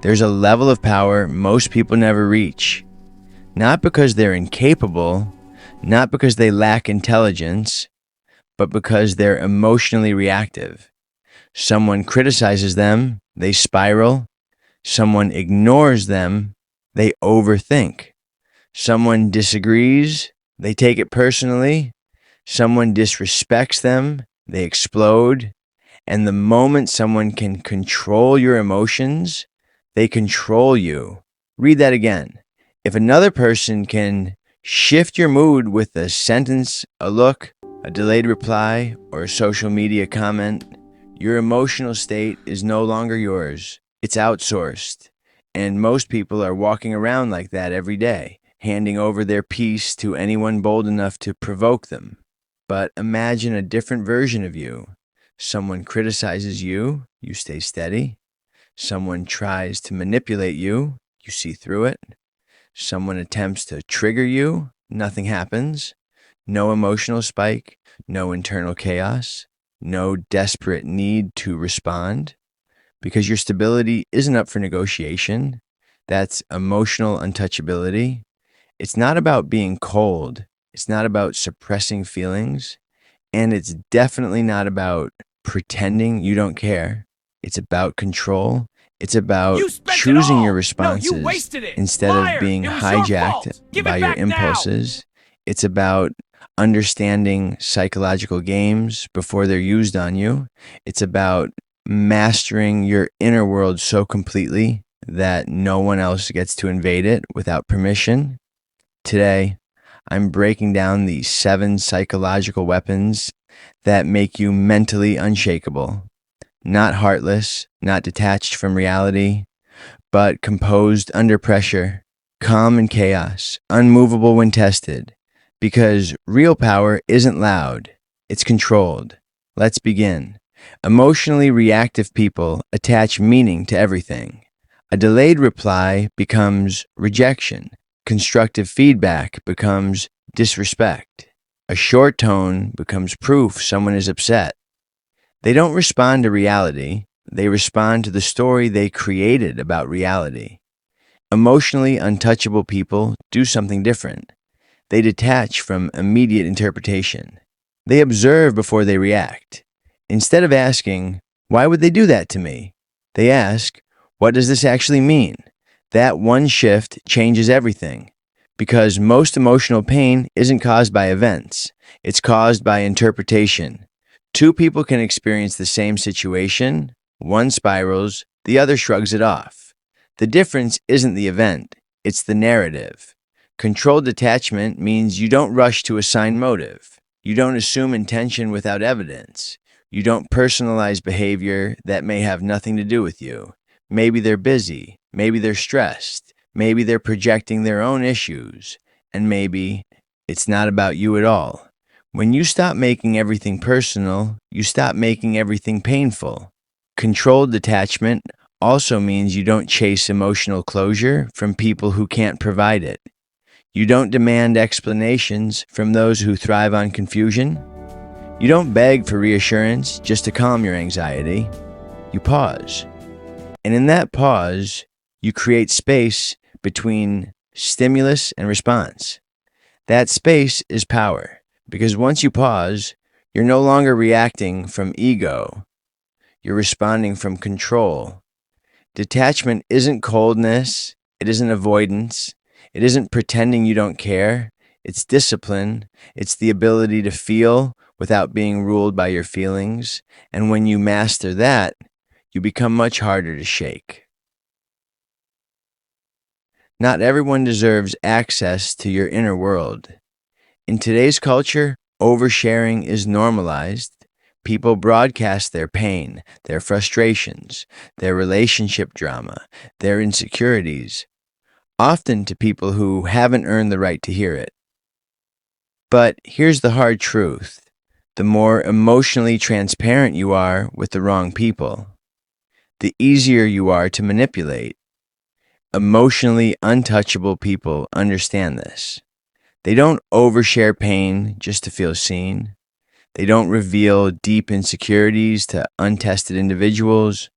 There's a level of power most people never reach. Not because they're incapable, not because they lack intelligence, but because they're emotionally reactive. Someone criticizes them, they spiral. Someone ignores them, they overthink. Someone disagrees, they take it personally. Someone disrespects them, they explode. And the moment someone can control your emotions, they control you. Read that again. If another person can shift your mood with a sentence, a look, a delayed reply, or a social media comment, your emotional state is no longer yours. It's outsourced. And most people are walking around like that every day, handing over their peace to anyone bold enough to provoke them. But imagine a different version of you. Someone criticizes you, you stay steady. Someone tries to manipulate you, you see through it. Someone attempts to trigger you, nothing happens. No emotional spike, no internal chaos, no desperate need to respond. Because your stability isn't up for negotiation. That's emotional untouchability. It's not about being cold. It's not about suppressing feelings. And it's definitely not about pretending you don't care. It's about control. It's about choosing your responses instead of being hijacked by your impulses. It's about understanding psychological games before they're used on you. It's about mastering your inner world so completely that no one else gets to invade it without permission. Today, I'm breaking down the 7 psychological weapons that make you mentally unshakable. Not heartless, not detached from reality, but composed under pressure, calm in chaos, unmovable when tested. Because real power isn't loud, it's controlled. Let's begin. Emotionally reactive people attach meaning to everything. A delayed reply becomes rejection. Constructive feedback becomes disrespect. A short tone becomes proof someone is upset. They don't respond to reality. They respond to the story they created about reality. Emotionally untouchable people do something different. They detach from immediate interpretation. They observe before they react. Instead of asking, why would they do that to me? They ask, what does this actually mean? That one shift changes everything. Because most emotional pain isn't caused by events. It's caused by interpretation. 2 people can experience the same situation. One spirals, the other shrugs it off. The difference isn't the event, it's the narrative. Controlled detachment means you don't rush to assign motive. You don't assume intention without evidence. You don't personalize behavior that may have nothing to do with you. Maybe they're busy. Maybe they're stressed. Maybe they're projecting their own issues. And maybe it's not about you at all. When you stop making everything personal, you stop making everything painful. Controlled detachment also means you don't chase emotional closure from people who can't provide it. You don't demand explanations from those who thrive on confusion. You don't beg for reassurance just to calm your anxiety. You pause. And in that pause, you create space between stimulus and response. That space is power, because once you pause, you're no longer reacting from ego. You're responding from control. Detachment isn't coldness. It isn't avoidance. It isn't pretending you don't care. It's discipline. It's the ability to feel without being ruled by your feelings. And when you master that, you become much harder to shake. Not everyone deserves access to your inner world. In today's culture, oversharing is normalized. People broadcast their pain, their frustrations, their relationship drama, their insecurities, often to people who haven't earned the right to hear it. But here's the hard truth. The more emotionally transparent you are with the wrong people, the easier you are to manipulate. Emotionally untouchable people understand this. They don't overshare pain just to feel seen. They don't reveal deep insecurities to untested individuals.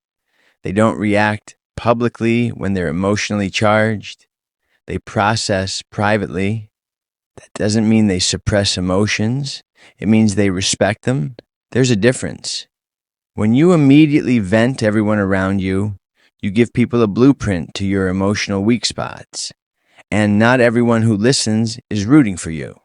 They don't react publicly when they're emotionally charged. They process privately. That doesn't mean they suppress emotions. It means they respect them. There's a difference. When you immediately vent everyone around you, you give people a blueprint to your emotional weak spots. And not everyone who listens is rooting for you.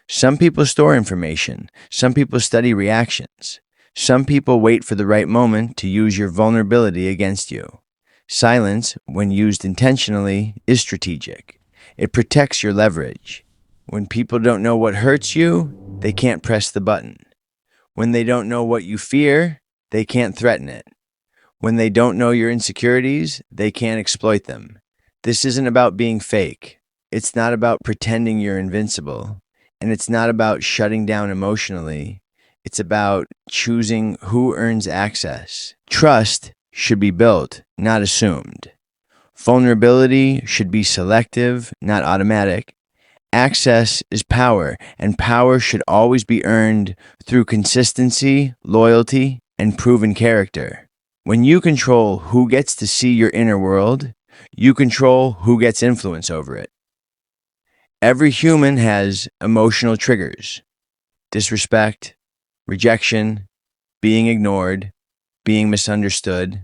Some people store information. Some people study reactions. Some people wait for the right moment to use your vulnerability against you. Silence, when used intentionally, is strategic. It protects your leverage. When people don't know what hurts you, they can't press the button. When they don't know what you fear, they can't threaten it. When they don't know your insecurities, they can't exploit them. This isn't about being fake. It's not about pretending you're invincible. And it's not about shutting down emotionally. It's about choosing who earns access. Trust should be built, not assumed. Vulnerability should be selective, not automatic. Access is power, and power should always be earned through consistency, loyalty, and proven character. When you control who gets to see your inner world, you control who gets influence over it. Every human has emotional triggers: disrespect, rejection, being ignored, being misunderstood.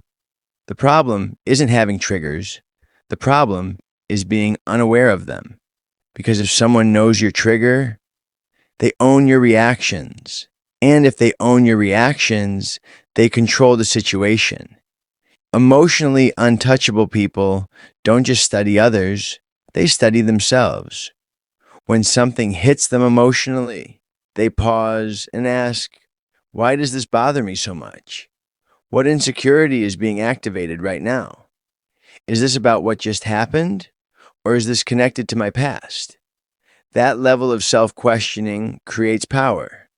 The problem isn't having triggers. The problem is being unaware of them. Because if someone knows your trigger, they own your reactions. And if they own your reactions, they control the situation. Emotionally untouchable people don't just study others, they study themselves. When something hits them emotionally, they pause and ask, why does this bother me so much? What insecurity is being activated right now? Is this about what just happened? Or is this connected to my past? That level of self-questioning creates power.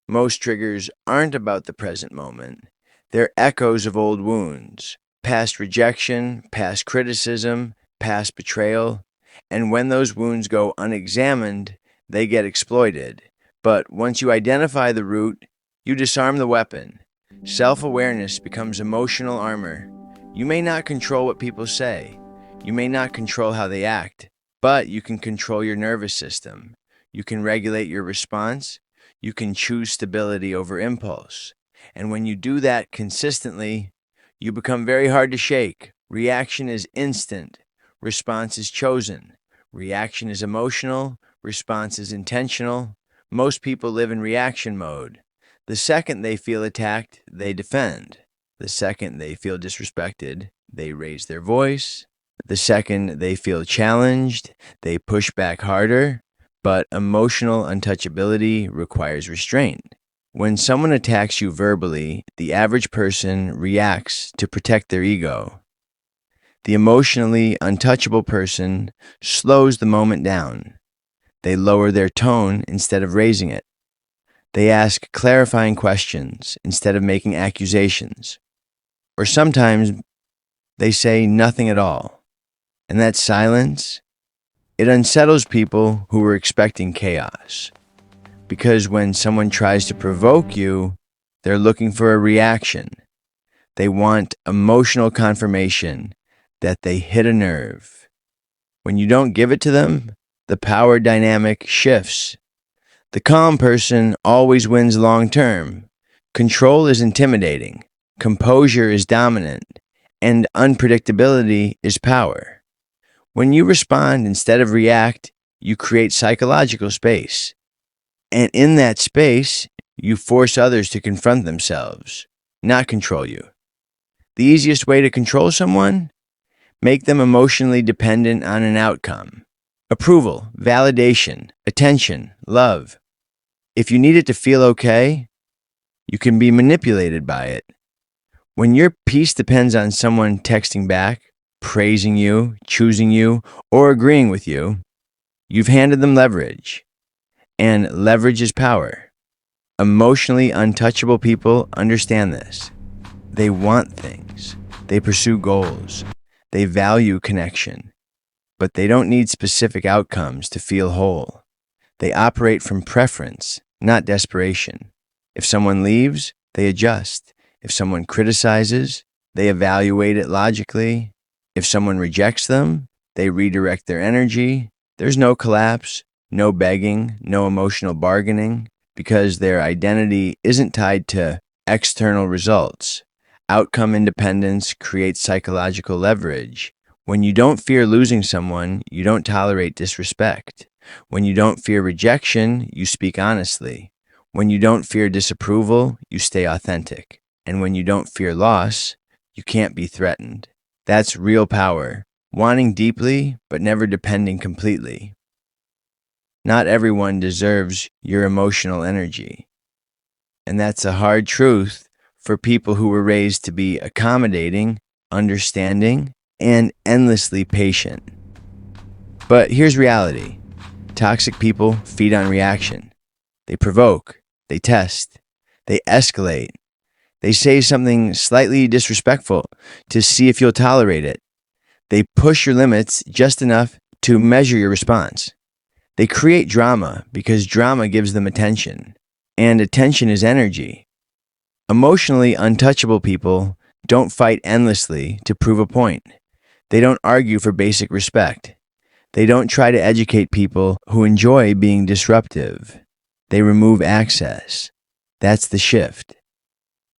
Most triggers aren't about the present moment. They're echoes of old wounds, past rejection, past criticism, past betrayal. And when those wounds go unexamined, they get exploited. But once you identify the root, you disarm the weapon. Self-awareness becomes emotional armor. You may not control what people say. You may not control how they act, but you can control your nervous system. You can regulate your response. You can choose stability over impulse. And when you do that consistently, you become very hard to shake. Reaction is instant. Response is chosen. Reaction is emotional. Response is intentional. Most people live in reaction mode. The second they feel attacked, they defend. The second they feel disrespected, they raise their voice. The second they feel challenged, they push back harder. But emotional untouchability requires restraint. When someone attacks you verbally, the average person reacts to protect their ego. The emotionally untouchable person slows the moment down. They lower their tone instead of raising it. They ask clarifying questions instead of making accusations. Or sometimes they say nothing at all. And that silence, it unsettles people who are expecting chaos. Because when someone tries to provoke you, they're looking for a reaction. They want emotional confirmation that they hit a nerve. When you don't give it to them, the power dynamic shifts. The calm person always wins long term. Control is intimidating. Composure is dominant. And unpredictability is power. When you respond instead of react, you create psychological space. And in that space, you force others to confront themselves, not control you. The easiest way to control someone? Make them emotionally dependent on an outcome. Approval, validation, attention, love. If you need it to feel okay, you can be manipulated by it. When your peace depends on someone texting back, praising you, choosing you, or agreeing with you, you've handed them leverage. And leverage is power. Emotionally untouchable people understand this. They want things. They pursue goals. They value connection. But they don't need specific outcomes to feel whole. They operate from preference, not desperation. If someone leaves, they adjust. If someone criticizes, they evaluate it logically. If someone rejects them, they redirect their energy. There's no collapse, no begging, no emotional bargaining, because their identity isn't tied to external results. Outcome independence creates psychological leverage. When you don't fear losing someone, you don't tolerate disrespect. When you don't fear rejection, you speak honestly. When you don't fear disapproval, you stay authentic. And when you don't fear loss, you can't be threatened. That's real power, wanting deeply but never depending completely. Not everyone deserves your emotional energy. And that's a hard truth for people who were raised to be accommodating, understanding, and endlessly patient. But here's reality. Toxic people feed on reaction. They provoke, they test, they escalate. They say something slightly disrespectful to see if you'll tolerate it. They push your limits just enough to measure your response. They create drama because drama gives them attention, and attention is energy. Emotionally untouchable people don't fight endlessly to prove a point. They don't argue for basic respect. They don't try to educate people who enjoy being disruptive. They remove access. That's the shift.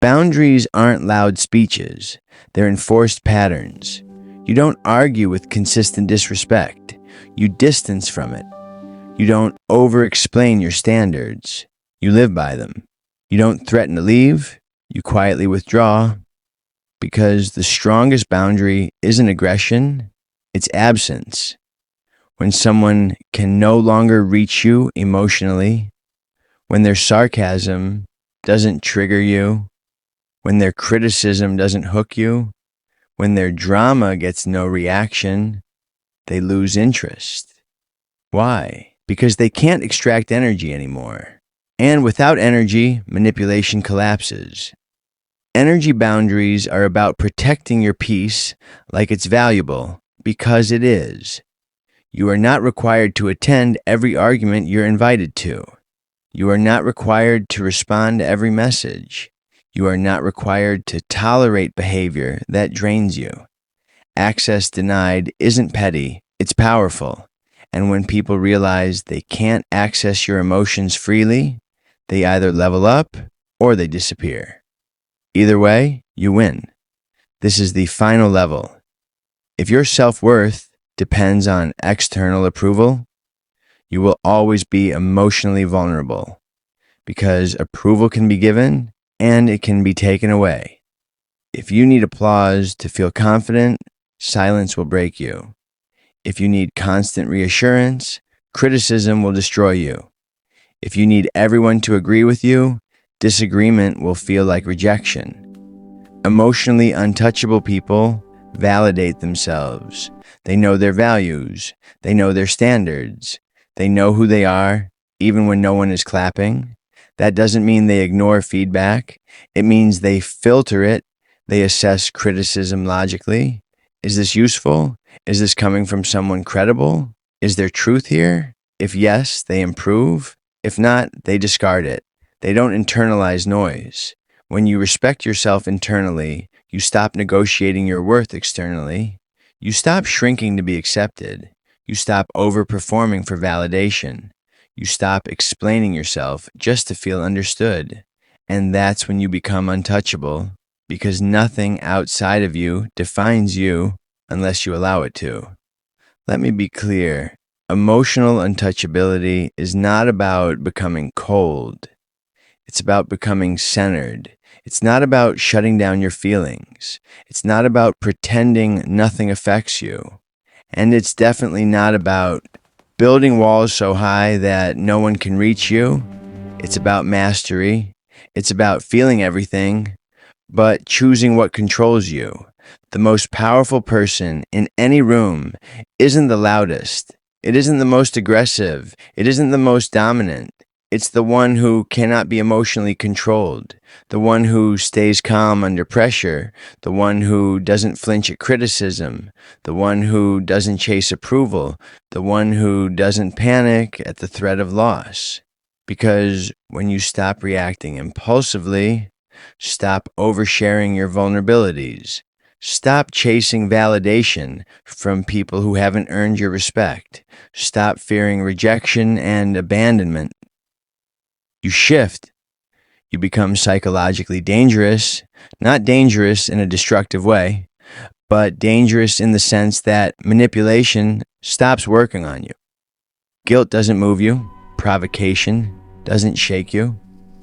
Boundaries aren't loud speeches, they're enforced patterns. You don't argue with consistent disrespect, you distance from it. You don't over-explain your standards, you live by them. You don't threaten to leave, you quietly withdraw. Because the strongest boundary isn't aggression, it's absence. When someone can no longer reach you emotionally, when their sarcasm doesn't trigger you, when their criticism doesn't hook you, when their drama gets no reaction, they lose interest. Why? Because they can't extract energy anymore. And without energy, manipulation collapses. Energy boundaries are about protecting your peace like it's valuable, because it is. You are not required to attend every argument you're invited to. You are not required to respond to every message. You are not required to tolerate behavior that drains you. Access denied isn't petty, it's powerful. And when people realize they can't access your emotions freely, they either level up or they disappear. Either way, you win. This is the final level. If your self-worth depends on external approval, you will always be emotionally vulnerable, because approval can be given and it can be taken away. If you need applause to feel confident, silence will break you. If you need constant reassurance, criticism will destroy you. If you need everyone to agree with you, disagreement will feel like rejection. Emotionally untouchable people validate themselves. They know their values. They know their standards. They know who they are, even when no one is clapping. That doesn't mean they ignore feedback. It means they filter it. They assess criticism logically. Is this useful? Is this coming from someone credible? Is there truth here? If yes, they improve. If not, they discard it. They don't internalize noise. When you respect yourself internally, you stop negotiating your worth externally. You stop shrinking to be accepted. You stop overperforming for validation. You stop explaining yourself just to feel understood. And that's when you become untouchable, because nothing outside of you defines you unless you allow it to. Let me be clear. Emotional untouchability is not about becoming cold. It's about becoming centered. It's not about shutting down your feelings. It's not about pretending nothing affects you. And it's definitely not about building walls so high that no one can reach you. It's about mastery. It's about feeling everything, but choosing what controls you. The most powerful person in any room isn't the loudest. It isn't the most aggressive. It isn't the most dominant. It's the one who cannot be emotionally controlled, the one who stays calm under pressure, the one who doesn't flinch at criticism, the one who doesn't chase approval, the one who doesn't panic at the threat of loss. Because when you stop reacting impulsively, stop oversharing your vulnerabilities, Stop chasing validation from people who haven't earned your respect. Stop fearing rejection and abandonment. You shift. You become psychologically dangerous, not dangerous in a destructive way, but dangerous in the sense that manipulation stops working on you. Guilt doesn't move you. Provocation doesn't shake you.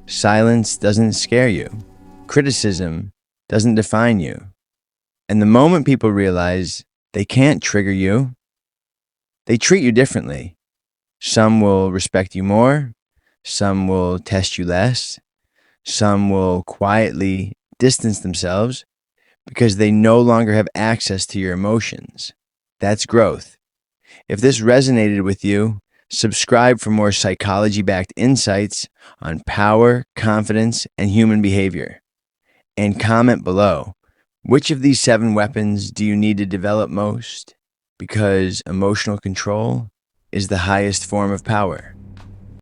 Silence doesn't scare you. Criticism doesn't define you. And the moment people realize they can't trigger you, they treat you differently. Some will respect you more. Some will test you less. Some will quietly distance themselves because they no longer have access to your emotions. That's growth. If this resonated with you, subscribe for more psychology-backed insights on power, confidence, and human behavior. And comment below, which of these 7 weapons do you need to develop most? Because emotional control is the highest form of power.